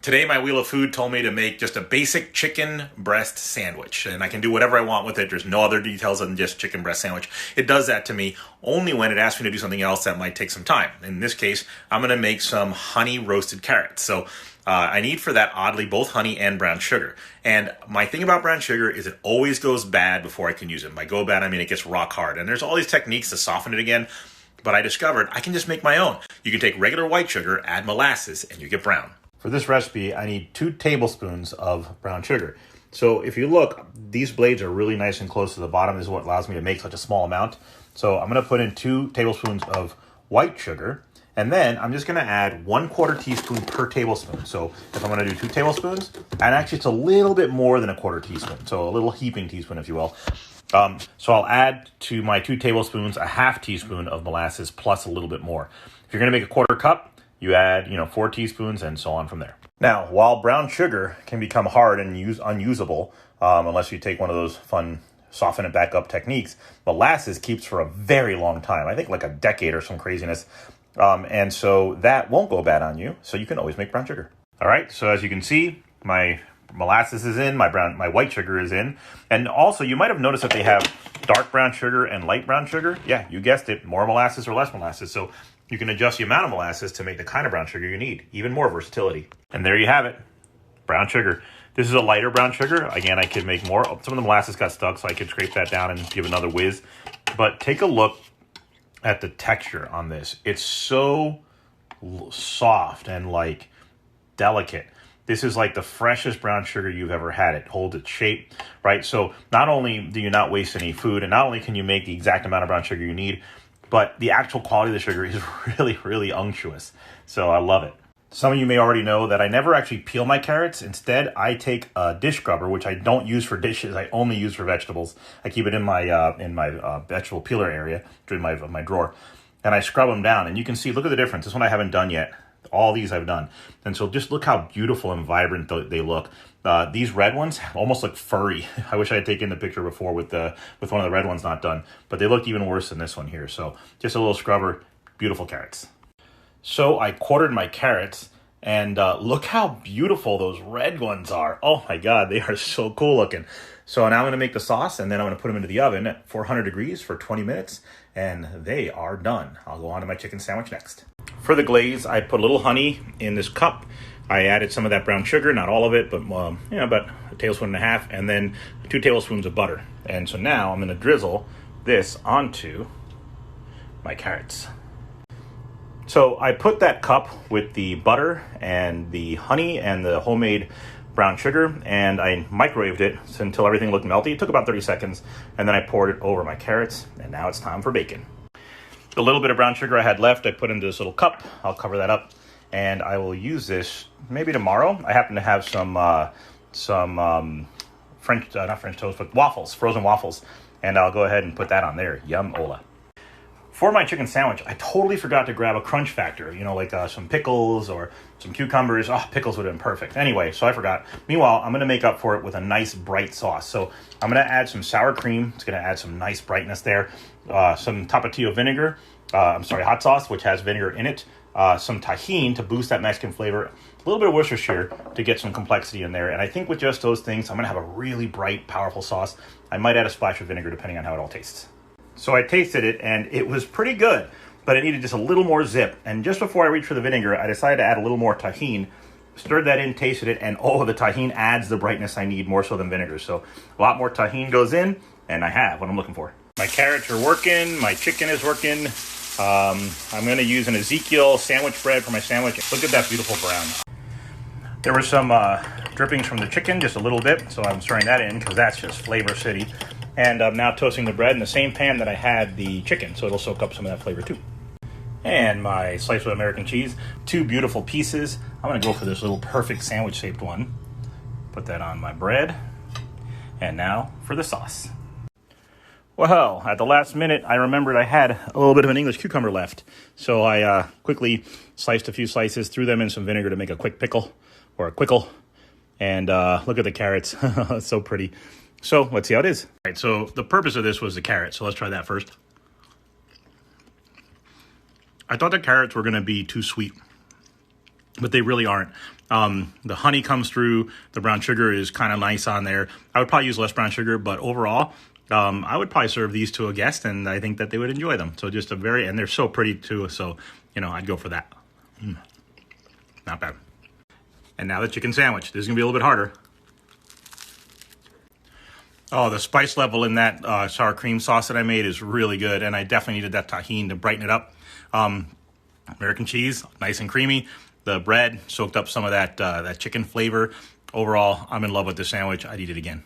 Today, my Wheel of Food told me to make just a basic chicken breast sandwich, and I can do whatever I want with it. There's no other details than just chicken breast sandwich. It does that to me only when it asks me to do something else that might take some time. In this case, I'm going to make some honey roasted carrots. So I need for that, oddly, both honey and brown sugar. And my thing about brown sugar is it always goes bad before I can use it. By go bad, I mean it gets rock hard. And there's all these techniques to soften it again, but I discovered I can just make my own. You can take regular white sugar, add molasses, and you get brown. For this recipe, I need 2 tablespoons of brown sugar. So if you look, these blades are really nice and close to the bottom. This is what allows me to make such a small amount. So I'm going to put in 2 tablespoons of white sugar, and then I'm just going to add 1/4 teaspoon per tablespoon. So if I'm going to do 2 tablespoons, and actually it's a little bit more than 1/4 teaspoon, so a little heaping teaspoon, if you will. So I'll add to my 2 tablespoons a 1/2 teaspoon of molasses plus a little bit more. If you're going to make a 1/4 cup, you add, 4 teaspoons and so on from there. Now, while brown sugar can become hard and unusable, unless you take one of those fun soften it back up techniques, molasses keeps for a very long time. I think like a decade or some craziness. And so that won't go bad on you. So you can always make brown sugar. All right. So as you can see, my molasses is in, my white sugar is in. And also you might have noticed that they have dark brown sugar and light brown sugar. Yeah, you guessed it. More molasses or less molasses. So you can adjust the amount of molasses to make the kind of brown sugar you need. Even more versatility. And there you have it. Brown sugar. This is a lighter brown sugar. Again, I could make more. Some of the molasses got stuck, so I could scrape that down and give another whiz. But take a look at the texture on this. It's so soft and like delicate. This is like the freshest brown sugar you've ever had. It holds its shape, right? So not only do you not waste any food, and not only can you make the exact amount of brown sugar you need, but the actual quality of the sugar is really, really unctuous. So I love it. Some of you may already know that I never actually peel my carrots. Instead, I take a dish scrubber, which I don't use for dishes. I only use for vegetables. I keep it in my vegetable peeler area, in my drawer, and I scrub them down. And you can see, look at the difference. This one I haven't done yet. All these I've done. And so just look how beautiful and vibrant they look. These red ones almost look furry. I wish I had taken the picture before with one of the red ones not done, but they looked even worse than this one here. So just a little scrubber, beautiful carrots. So I quartered my carrots, and look how beautiful those red ones are. Oh my God, they are so cool looking. So now I'm gonna make the sauce, and then I'm gonna put them into the oven at 400 degrees for 20 minutes, and they are done. I'll go on to my chicken sandwich next. For the glaze, I put a little honey in this cup. I added some of that brown sugar, not all of it, but about a tablespoon and a half, and then 2 tablespoons of butter. And so now I'm gonna drizzle this onto my carrots. So I put that cup with the butter and the honey and the homemade brown sugar, and I microwaved it until everything looked melty. It took about 30 seconds, and then I poured it over my carrots, and now it's time for bacon. The little bit of brown sugar I had left, I put into this little cup. I'll cover that up, and I will use this maybe tomorrow. I happen to have some not French toast, but waffles, frozen waffles, and I'll go ahead and put that on there. Yum ola. For my chicken sandwich, I totally forgot to grab a crunch factor, like some pickles or some cucumbers. Oh, pickles would have been perfect. Anyway, so I forgot. Meanwhile, I'm going to make up for it with a nice bright sauce. So I'm going to add some sour cream. It's going to add some nice brightness there. Some tapatio vinegar, hot sauce, which has vinegar in it. Some Tajin to boost that Mexican flavor. A little bit of worcestershire to get some complexity in there. And I think with just those things, I'm going to have a really bright, powerful sauce. I might add a splash of vinegar depending on how it all tastes. So I tasted it, and it was pretty good, but it needed just a little more zip. And just before I reached for the vinegar, I decided to add a little more Tajin, stirred that in, tasted it, and the Tajin adds the brightness I need more so than vinegar. So a lot more Tajin goes in, and I have what I'm looking for. My carrots are working, my chicken is working. I'm going to use an Ezekiel sandwich bread for my sandwich. Look at that beautiful brown. There were some drippings from the chicken, just a little bit, so I'm stirring that in because that's just flavor city. And I'm now toasting the bread in the same pan that I had the chicken, so it'll soak up some of that flavor too. And my slice of American cheese, 2 beautiful pieces. I'm going to go for this little perfect sandwich-shaped one. Put that on my bread. And now for the sauce. Well, at the last minute, I remembered I had a little bit of an English cucumber left. So I quickly sliced a few slices, threw them in some vinegar to make a quick pickle, or a quickle. And look at the carrots. It's so pretty. So let's see how it is. All right, so the purpose of this was the carrot. So let's try that first. I thought the carrots were going to be too sweet, but they really aren't. The honey comes through. The brown sugar is kind of nice on there. I would probably use less brown sugar, but overall, I would probably serve these to a guest, and I think that they would enjoy them. So just and they're so pretty too. So, I'd go for that. Not bad. And now the chicken sandwich. This is going to be a little bit harder. Oh, the spice level in that sour cream sauce that I made is really good, and I definitely needed that tahini to brighten it up. American cheese, nice and creamy. The bread soaked up some of that chicken flavor. Overall, I'm in love with this sandwich. I'd eat it again.